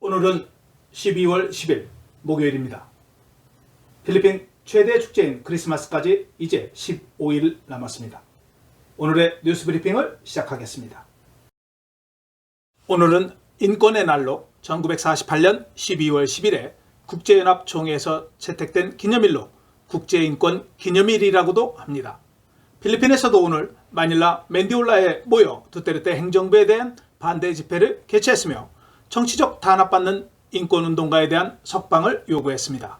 오늘은 12월 10일 목요일입니다. 필리핀 최대 축제인 크리스마스까지 이제 15일 남았습니다. 오늘의 뉴스 브리핑을 시작하겠습니다. 오늘은 인권의 날로 1948년 12월 10일에 국제연합총회에서 채택된 기념일로 국제인권 기념일이라고도 합니다. 필리핀에서도 오늘 마닐라 맨디올라에 모여 두테르테 행정부에 대한 반대 집회를 개최했으며 정치적 탄압받는 인권운동가에 대한 석방을 요구했습니다.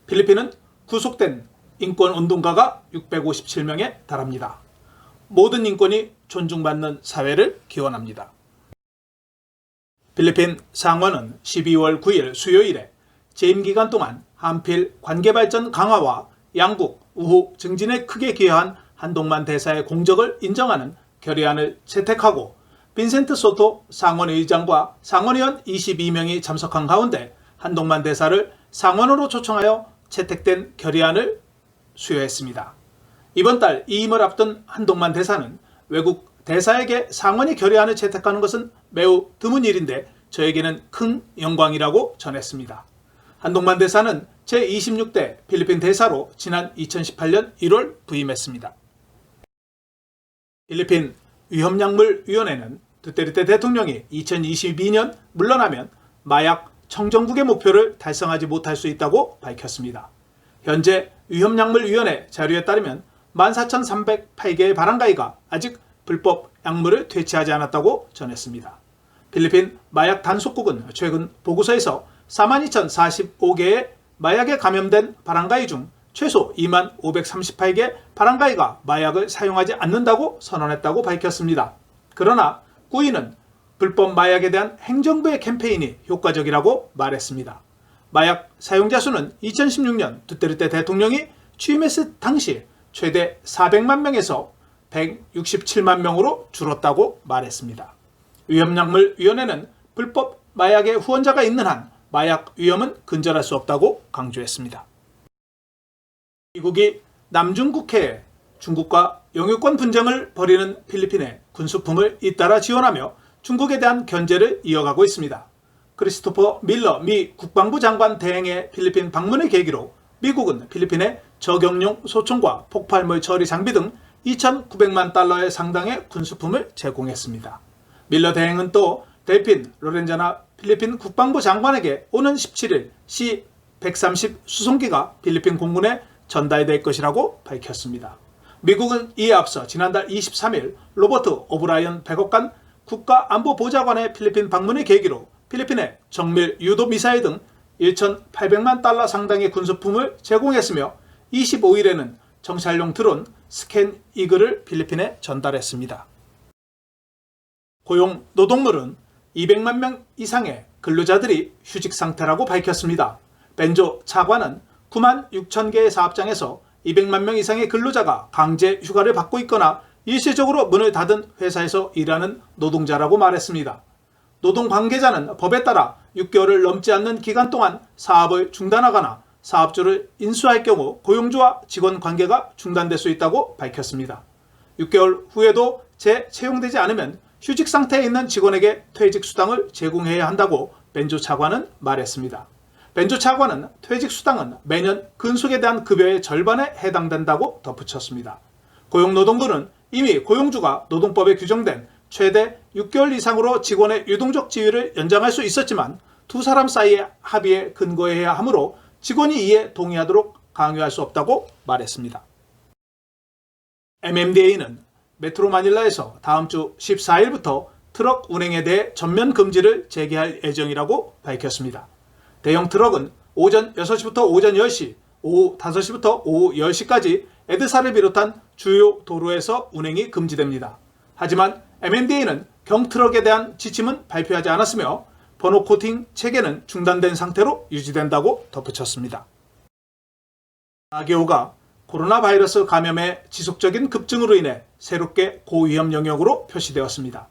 필리핀은 구속된 인권운동가가 657명에 달합니다. 모든 인권이 존중받는 사회를 기원합니다. 필리핀 상원은 12월 9일 수요일에 재임 기간 동안 한필 관계발전 강화와 양국 우호 증진에 크게 기여한 한동만 대사의 공적을 인정하는 결의안을 채택하고 빈센트 소토 상원의장과 상원의원 22명이 참석한 가운데 한동만 대사를 상원으로 초청하여 채택된 결의안을 수여했습니다. 이번 달 이임을 앞둔 한동만 대사는 외국 대사에게 상원이 결의안을 채택하는 것은 매우 드문 일인데 저에게는 큰 영광이라고 전했습니다. 한동만 대사는 제26대 필리핀 대사로 지난 2018년 1월 부임했습니다. 필리핀 위험약물위원회는 두테르테 대통령이 2022년 물러나면 마약 청정국의 목표를 달성하지 못할 수 있다고 밝혔습니다. 현재 위험약물위원회 자료에 따르면 14,308개의 바람가이가 아직 불법 약물을 퇴치하지 않았다고 전했습니다. 필리핀 마약 단속국은 최근 보고서에서 42,045개의 마약에 감염된 바람가이 중 최소 2538개 바람가이가 마약을 사용하지 않는다고 선언했다고 밝혔습니다. 그러나 꾸이는 불법 마약에 대한 행정부의 캠페인이 효과적이라고 말했습니다. 마약 사용자 수는 2016년 두테르테 대통령이 취임했을 당시 최대 400만 명에서 167만 명으로 줄었다고 말했습니다. 위험약물위원회는 불법 마약의 후원자가 있는 한 마약 위험은 근절할 수 없다고 강조했습니다. 미국이 남중국해에 중국과 영유권 분쟁을 벌이는 필리핀의 군수품을 잇따라 지원하며 중국에 대한 견제를 이어가고 있습니다. 크리스토퍼 밀러 미 국방부 장관 대행의 필리핀 방문을 계기로 미국은 필리핀에 저격용 소총과 폭발물 처리 장비 등 2,900만 달러의 상당의 군수품을 제공했습니다. 밀러 대행은 또 델핀 로렌자나 필리핀 국방부 장관에게 오는 17일 C-130 수송기가 필리핀 공군에 전달될 것이라고 밝혔습니다. 미국은 이에 앞서 지난달 23일 로버트 오브라이언 백악관 국가안보보좌관의 필리핀 방문을 계기로 필리핀에 정밀 유도 미사일 등 1,800만 달러 상당의 군수품을 제공했으며 25일에는 정찰용 드론 스캔 이글을 필리핀에 전달했습니다. 고용 노동물은 200만 명 이상의 근로자들이 휴직 상태라고 밝혔습니다. 벤조 차관은 9만 6천 개의 사업장에서 200만 명 이상의 근로자가 강제 휴가를 받고 있거나 일시적으로 문을 닫은 회사에서 일하는 노동자라고 말했습니다. 노동 관계자는 법에 따라 6개월을 넘지 않는 기간 동안 사업을 중단하거나 사업주를 인수할 경우 고용주와 직원 관계가 중단될 수 있다고 밝혔습니다. 6개월 후에도 재채용되지 않으면 휴직 상태에 있는 직원에게 퇴직 수당을 제공해야 한다고 벤조 차관은 말했습니다. 벤조 차관은 퇴직 수당은 매년 근속에 대한 급여의 절반에 해당된다고 덧붙였습니다. 고용노동부는 이미 고용주가 노동법에 규정된 최대 6개월 이상으로 직원의 유동적 지위를 연장할 수 있었지만 두 사람 사이의 합의에 근거해야 하므로 직원이 이에 동의하도록 강요할 수 없다고 말했습니다. MMDA는 메트로 마닐라에서 다음 주 14일부터 트럭 운행에 대해 전면 금지를 재개할 예정이라고 밝혔습니다. 대형 트럭은 오전 6시부터 오전 10시, 오후 5시부터 오후 10시까지 에드사를 비롯한 주요 도로에서 운행이 금지됩니다. 하지만 MMDA는 경트럭에 대한 지침은 발표하지 않았으며 번호 코팅 체계는 중단된 상태로 유지된다고 덧붙였습니다. 4개호가 코로나 바이러스 감염의 지속적인 급증으로 인해 새롭게 고위험 영역으로 표시되었습니다.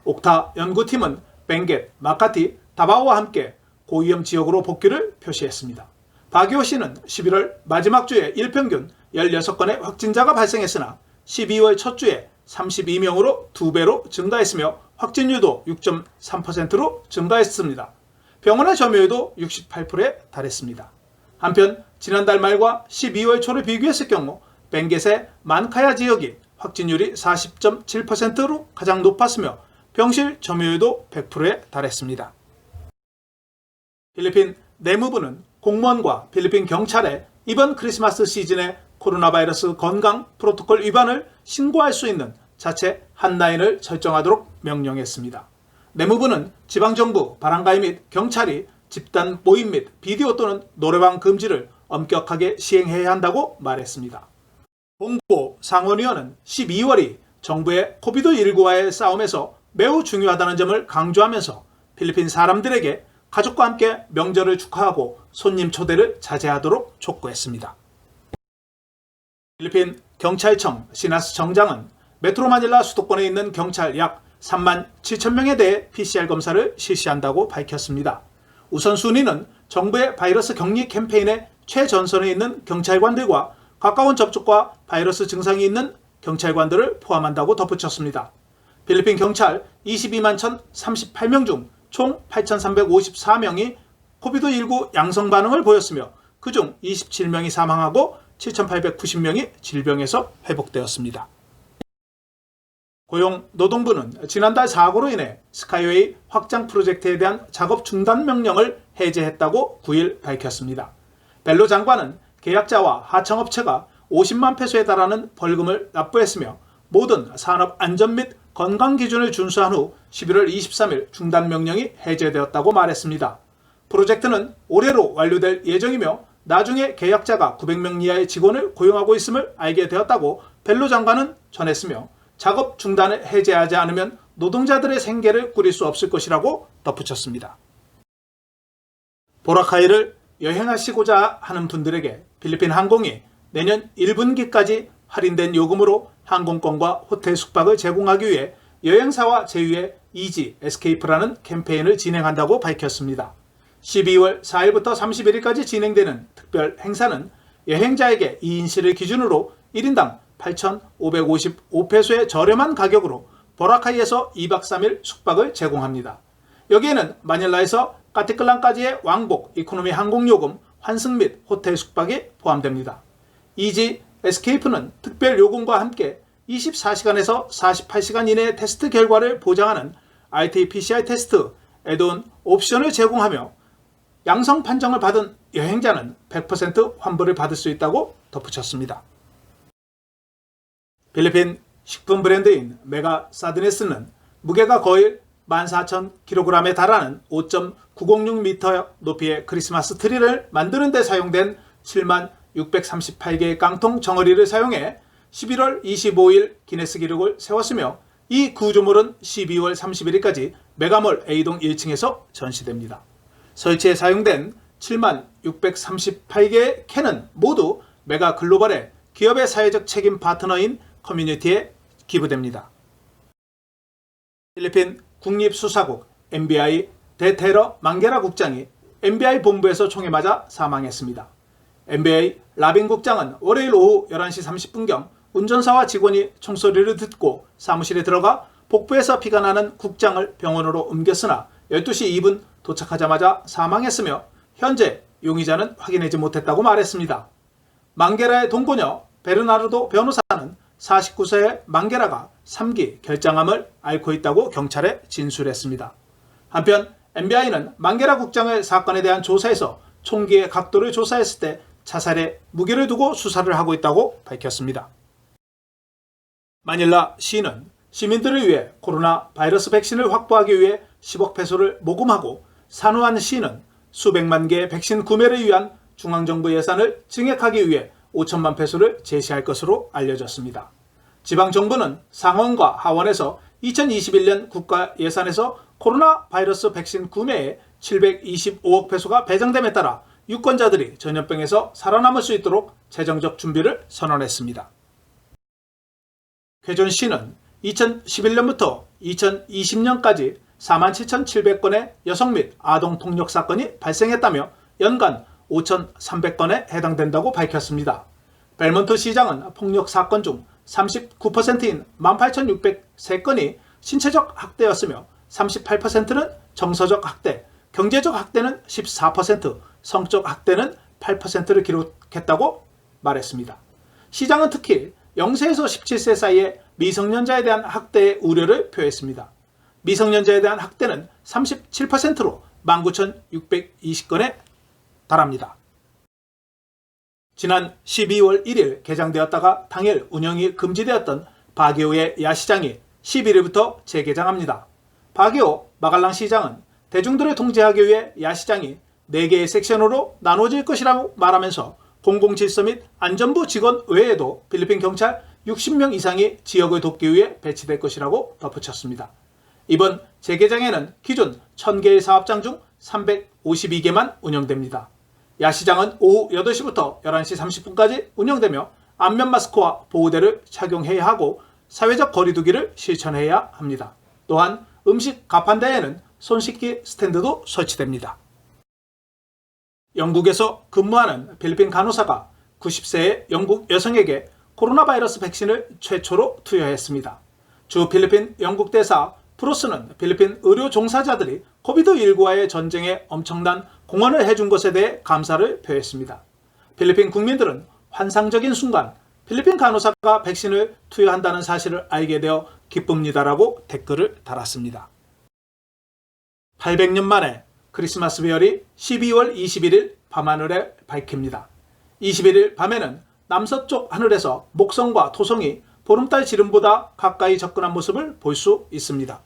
옥타 연구팀은 벵겟, 마카티, 다바오와 함께 고위험 지역으로 복귀를 표시했습니다. 박이호 씨는 11월 마지막 주에 일평균 16건의 확진자가 발생했으나 12월 첫 주에 32명으로 2배로 증가했으며 확진율도 6.3%로 증가했습니다. 병원의 점유율도 68%에 달했습니다. 한편 지난달 말과 12월 초를 비교했을 경우 벵겟의 만카야 지역이 확진율이 40.7%로 가장 높았으며 병실 점유율도 100%에 달했습니다. 필리핀 내무부는 공무원과 필리핀 경찰에 이번 크리스마스 시즌에 코로나 바이러스 건강 프로토콜 위반을 신고할 수 있는 자체 핫라인을 설정하도록 명령했습니다. 내무부는 지방정부, 바람가이 및 경찰이 집단 모임 및 비디오 또는 노래방 금지를 엄격하게 시행해야 한다고 말했습니다. 봉고 상원의원은 12월이 정부의 코비드19와의 싸움에서 매우 중요하다는 점을 강조하면서 필리핀 사람들에게 가족과 함께 명절을 축하하고 손님 초대를 자제하도록 촉구했습니다. 필리핀 경찰청 시나스 정장은 메트로 마닐라 수도권에 있는 경찰 약 3만 7천 명에 대해 PCR 검사를 실시한다고 밝혔습니다. 우선순위는 정부의 바이러스 격리 캠페인의 최전선에 있는 경찰관들과 가까운 접촉과 바이러스 증상이 있는 경찰관들을 포함한다고 덧붙였습니다. 필리핀 경찰 22만 1,038명 중 총 8,354명이 코비드19 양성 반응을 보였으며 그중 27명이 사망하고 7,890명이 질병에서 회복되었습니다. 고용노동부는 지난달 사고로 인해 스카이웨이 확장 프로젝트에 대한 작업 중단 명령을 해제했다고 9일 밝혔습니다. 벨로 장관은 계약자와 하청업체가 50만 페소에 달하는 벌금을 납부했으며 모든 산업 안전 및 건강 기준을 준수한 후 11월 23일 중단 명령이 해제되었다고 말했습니다. 프로젝트는 올해로 완료될 예정이며 나중에 계약자가 900명 이하의 직원을 고용하고 있음을 알게 되었다고 벨로 장관은 전했으며 작업 중단을 해제하지 않으면 노동자들의 생계를 꾸릴 수 없을 것이라고 덧붙였습니다. 보라카이를 여행하시고자 하는 분들에게 필리핀 항공이 내년 1분기까지 할인된 요금으로 항공권과 호텔 숙박을 제공하기 위해 여행사와 제휴의 이지 에스케이프라는 캠페인을 진행한다고 밝혔습니다. 12월 4일부터 31일까지 진행되는 특별 행사는 여행자에게 2인실을 기준으로 1인당 8,555페소의 저렴한 가격으로 보라카이에서 2박 3일 숙박을 제공합니다. 여기에는 마닐라에서 까티클란까지의 왕복 이코노미 항공요금, 환승 및 호텔 숙박이 포함됩니다. 이지 에스케이프는 특별 요금과 함께 24시간에서 48시간 이내의 테스트 결과를 보장하는 RT-PCR 테스트, 애드온 옵션을 제공하며 양성 판정을 받은 여행자는 100% 환불을 받을 수 있다고 덧붙였습니다. 필리핀 식품 브랜드인 메가 사드네스는 무게가 거의 14,000kg에 달하는 5.906m 높이의 크리스마스 트리를 만드는 데 사용된 7638개의 깡통 정어리를 사용해 11월 25일 기네스 기록을 세웠으며 이 구조물은 12월 31일까지 메가몰 A동 1층에서 전시됩니다. 설치에 사용된 7638개의 캔은 모두 메가 글로벌의 기업의 사회적 책임 파트너인 커뮤니티에 기부됩니다. 필리핀 국립수사국 FBI 대테러 망게라 국장이 FBI 본부에서 총에 맞아 사망했습니다. NBA 라빈 국장은 월요일 오후 11시 30분경 운전사와 직원이 총소리를 듣고 사무실에 들어가 복부에서 피가 나는 국장을 병원으로 옮겼으나 12시 2분 도착하자마자 사망했으며 현재 용의자는 확인하지 못했다고 말했습니다. 망게라의 동거녀 베르나르도 변호사는 49세의 망게라가 3기 결장암을 앓고 있다고 경찰에 진술했습니다. 한편 NBI는 망게라 국장의 사건에 대한 조사에서 총기의 각도를 조사했을 때 자살에 무게를 두고 수사를 하고 있다고 밝혔습니다. 마닐라 시는 시민들을 위해 코로나 바이러스 백신을 확보하기 위해 10억 페소를 모금하고 산후안 시는 수백만 개의 백신 구매를 위한 중앙정부 예산을 증액하기 위해 5천만 페소를 제시할 것으로 알려졌습니다. 지방정부는 상원과 하원에서 2021년 국가 예산에서 코로나 바이러스 백신 구매에 725억 페소가 배정됨에 따라 유권자들이 전염병에서 살아남을 수 있도록 재정적 준비를 선언했습니다. 쾌존시는 2011년부터 2020년까지 47,700건의 여성 및 아동 폭력 사건이 발생했다며 연간 5,300건에 해당된다고 밝혔습니다. 벨몬트 시장은 폭력 사건 중 39%인 18,603건이 신체적 학대였으며 38%는 정서적 학대, 경제적 학대는 14%, 성적 학대는 8%를 기록했다고 말했습니다. 시장은 특히 0세에서 17세 사이의 미성년자에 대한 학대의 우려를 표했습니다. 미성년자에 대한 학대는 37%로 19,620건에 달합니다. 지난 12월 1일 개장되었다가 당일 운영이 금지되었던 바게오의 야시장이 11일부터 재개장합니다. 바게오 마갈랑 시장은 대중들을 통제하기 위해 야시장이 4개의 섹션으로 나눠질 것이라고 말하면서 공공질서 및 안전부 직원 외에도 필리핀 경찰 60명 이상이 지역을 돕기 위해 배치될 것이라고 덧붙였습니다. 이번 재개장에는 기존 1000개의 사업장 중 352개만 운영됩니다. 야시장은 오후 8시부터 11시 30분까지 운영되며 안면 마스크와 보호대를 착용해야 하고 사회적 거리두기를 실천해야 합니다. 또한 음식 가판대에는 손 씻기 스탠드도 설치됩니다. 영국에서 근무하는 필리핀 간호사가 90세의 영국 여성에게 코로나 바이러스 백신을 최초로 투여했습니다. 주 필리핀 영국 대사 프로스는 필리핀 의료 종사자들이 코비드19와의 전쟁에 엄청난 공헌을 해준 것에 대해 감사를 표했습니다. 필리핀 국민들은 환상적인 순간 필리핀 간호사가 백신을 투여한다는 사실을 알게 되어 기쁩니다라고 댓글을 달았습니다. 800년 만에 크리스마스 별이 12월 21일 밤하늘에 밝힙니다. 21일 밤에는 남서쪽 하늘에서 목성과 토성이 보름달 지름보다 가까이 접근한 모습을 볼 수 있습니다.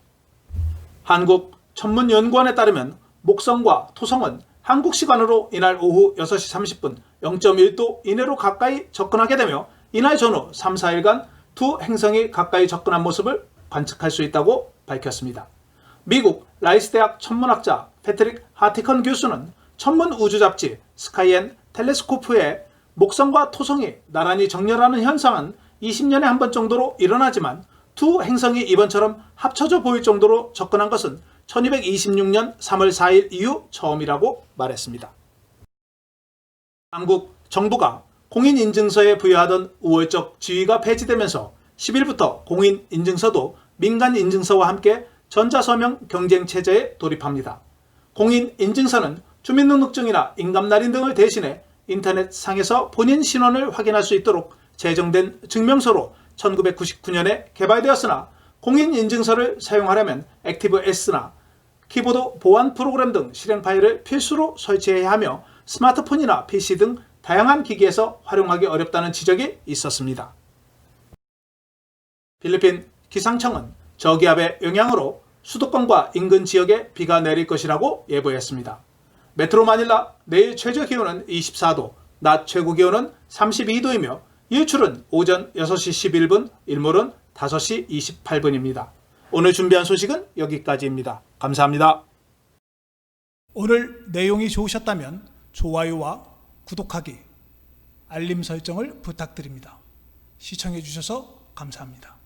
한국천문연구원에 따르면 목성과 토성은 한국 시간으로 이날 오후 6시 30분 0.1도 이내로 가까이 접근하게 되며 이날 전후 3, 4일간 두 행성이 가까이 접근한 모습을 관측할 수 있다고 밝혔습니다. 미국 라이스 대학 천문학자 패트릭 하티컨 교수는 천문 우주 잡지 스카이 앤 텔레스코프에 목성과 토성이 나란히 정렬하는 현상은 20년에 한 번 정도로 일어나지만 두 행성이 이번처럼 합쳐져 보일 정도로 접근한 것은 1226년 3월 4일 이후 처음이라고 말했습니다. 한국 정부가 공인인증서에 부여하던 우월적 지위가 폐지되면서 10일부터 공인인증서도 민간인증서와 함께 전자서명 경쟁체제에 돌입합니다. 공인인증서는 주민등록증이나 인감날인 등을 대신해 인터넷상에서 본인 신원을 확인할 수 있도록 제정된 증명서로 1999년에 개발되었으나 공인인증서를 사용하려면 액티브S나 키보드 보안 프로그램 등 실행 파일을 필수로 설치해야 하며 스마트폰이나 PC 등 다양한 기기에서 활용하기 어렵다는 지적이 있었습니다. 필리핀 기상청은 저기압의 영향으로 수도권과 인근 지역에 비가 내릴 것이라고 예보했습니다. 메트로 마닐라 내일 최저 기온은 24도, 낮 최고 기온은 32도이며 일출은 오전 6시 11분, 일몰은 5시 28분입니다. 오늘 준비한 소식은 여기까지입니다. 감사합니다. 오늘 내용이 좋으셨다면 좋아요와 구독하기, 알림 설정을 부탁드립니다. 시청해 주셔서 감사합니다.